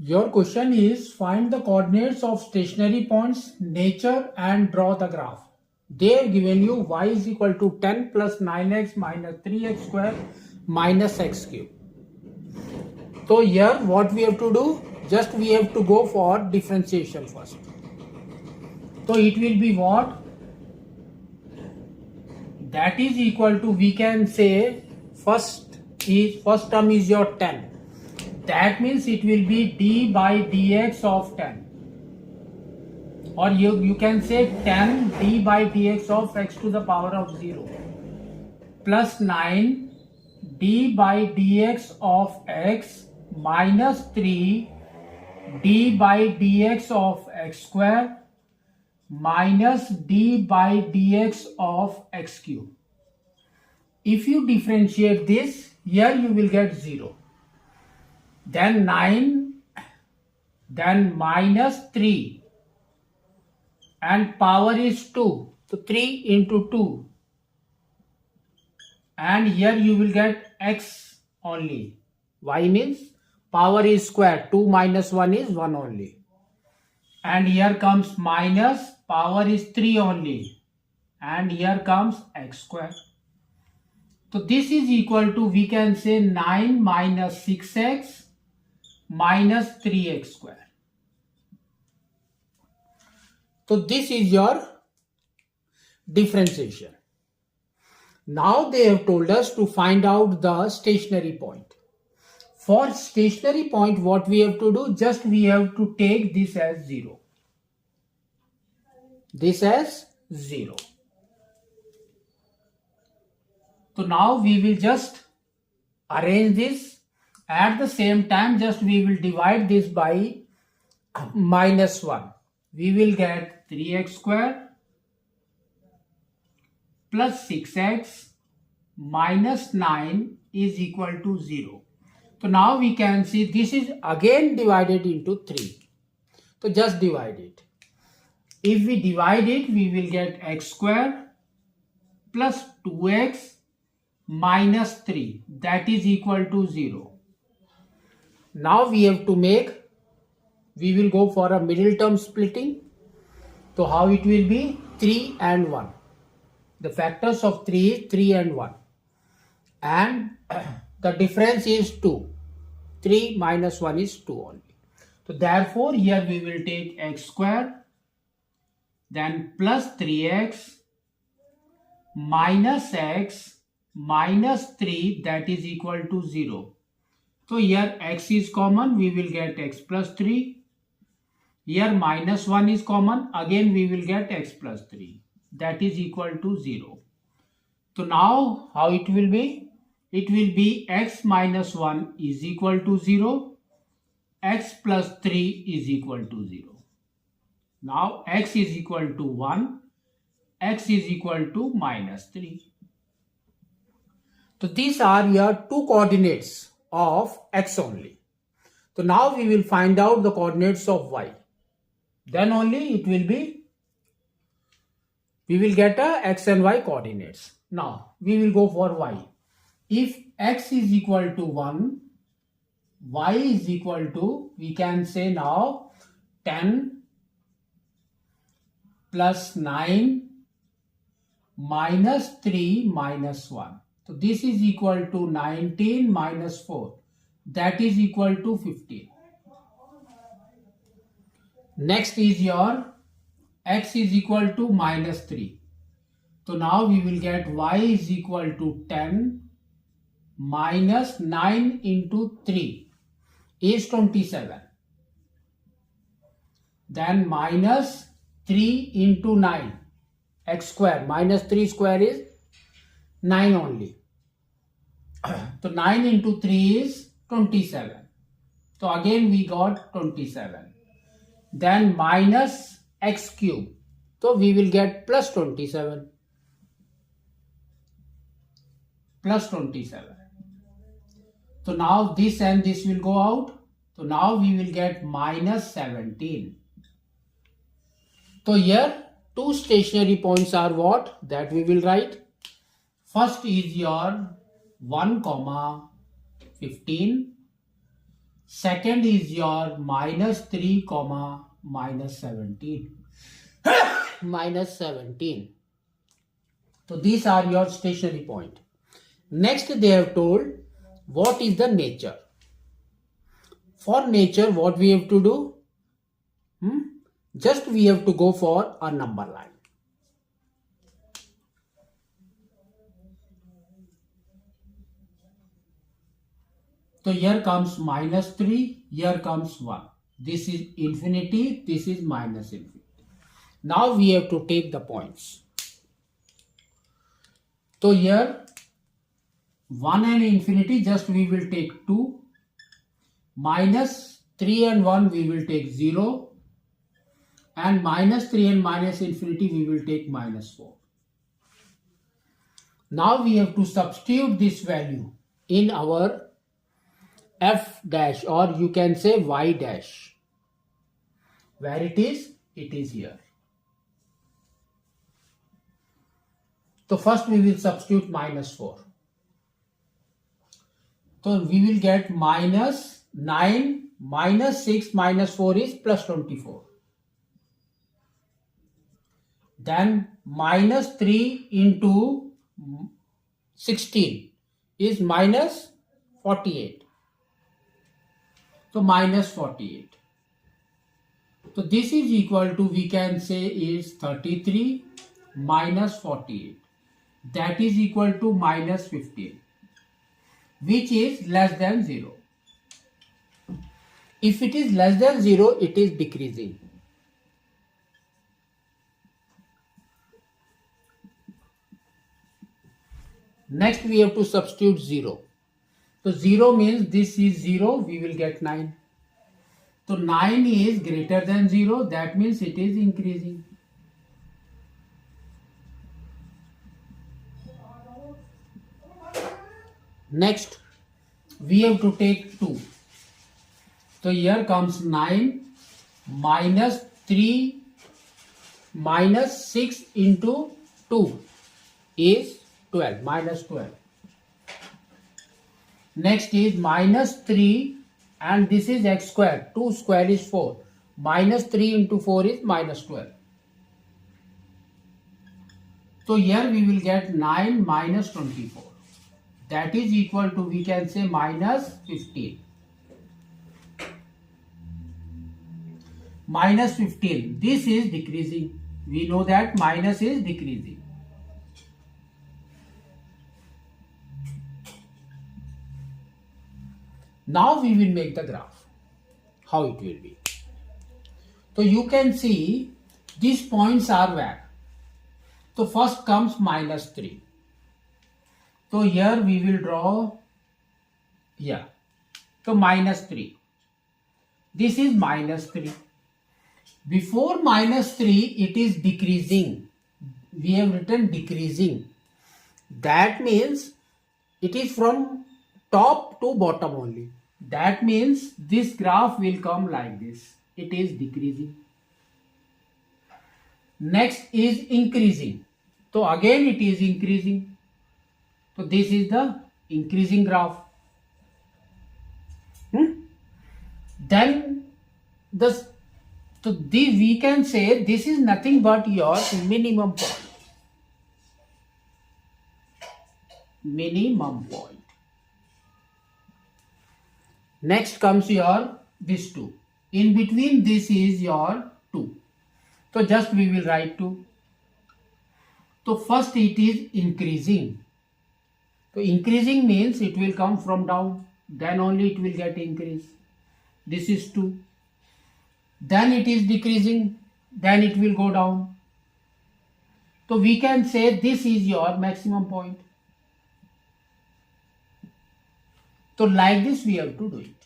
Your question is find the coordinates of stationary points, nature and draw the graph. They have given you y is equal to 10 plus 9x minus 3x square minus x cube. So here what we have to do? Just we have to go for differentiation first. So it will be what? That is equal to, we can say first term is your 10. That means it will be d by dx of 10. Or you can say 10 d by dx of x to the power of 0 plus 9 d by dx of x minus 3 d by dx of x square minus d by dx of x cube. If you differentiate this, here you will get 0. Then 9, then minus 3 and power is 2. So 3 into 2. And here you will get x only. Y means power is square. 2 minus 1 is 1 only. And here comes minus, power is 3 only. And here comes x square. So this is equal to, we can say 9 minus 6x minus 3x square. So this is your differentiation. Now they have told us to find out the stationary point. For stationary point, what we have to do? Just we have to take this as 0. This as 0. So now we will just arrange this. At the same time, just we will divide this by minus 1. We will get 3x square plus 6x minus 9 is equal to 0. So now we can see this is again divided into 3. So just divide it. If we divide it, we will get x square plus 2x minus 3. That is equal to 0. Now we have to we will go for a middle term splitting. So how it will be? 3 and 1. The factors of 3 is 3 and 1. And the difference is 2. 3 minus 1 is 2 only. So therefore here we will take x square, then plus 3x minus x minus 3, that is equal to 0. So here x is common, we will get x plus 3. Here minus 1 is common, again we will get x plus 3. That is equal to 0. So now how it will be? It will be x minus 1 is equal to 0. X plus 3 is equal to 0. Now x is equal to 1. X is equal to minus 3. So these are your two coordinates of x only. So now we will find out the coordinates of y. Then only it will be, we will get a x and y coordinates. Now we will go for y. If x is equal to 1, y is equal to, we can say now 10 plus 9 minus 3 minus 1. So this is equal to 19 minus 4. That is equal to 15. Next is your x is equal to minus 3. So now we will get y is equal to 10 minus 9 into 3 is 27. Then minus 3 into 9, x square, minus 3 square is 9 only. So 9 into 3 is 27. So again we got 27. Then minus x cube. So we will get plus 27. Plus 27. So now this and this will go out. So now we will get minus 17. So here two stationary points are what? That we will write. First is your 1, 15. Second is your minus 3 comma minus 17. Minus 17. So these are your stationary point. Next they have told what is the nature. For nature what we have to do? Just we have to go for a number line. So here comes minus 3, here comes 1. This is infinity, this is minus infinity. Now we have to take the points. So here 1 and infinity, just we will take 2. Minus 3 and 1 we will take 0. And minus 3 and minus infinity we will take minus 4. Now we have to substitute this value in our f dash, or you can say y dash. Where it is? It is here. So first we will substitute minus 4. So we will get minus 9 minus 6 minus 4 is plus 24. Then minus 3 into 16 is minus 48. So minus 48. So this is equal to, we can say, is 33 minus 48. That is equal to minus 15, which is less than 0. If it is less than 0, it is decreasing. Next we have to substitute 0. So 0 means this is 0, we will get 9. So 9 is greater than 0, that means it is increasing. Next we have to take 2. So here comes 9 minus 3 minus 6 into 2 is 12, minus 12. Next is minus 3, and this is x square. 2 square is 4. Minus 3 into 4 is minus 12. So here we will get 9 minus 24. That is equal to, we can say, minus 15. Minus 15. This is decreasing. We know that minus is decreasing. Now we will make the graph. How it will be. So you can see these points are where. So first comes minus 3. So here we will draw here. So minus 3. This is minus 3. Before minus 3 it is decreasing. We have written decreasing. That means it is from top to bottom only. That means this graph will come like this. It is decreasing. Next is increasing. So again it is increasing. So this is the increasing graph. Then we can say this is nothing but your minimum point. Minimum point. Next comes your this 2. In between this is your 2. So just we will write 2. So first it is increasing. So increasing means it will come from down. Then only it will get increase. This is 2. Then it is decreasing. Then it will go down. So we can say this is your maximum point. So like this we have to do it.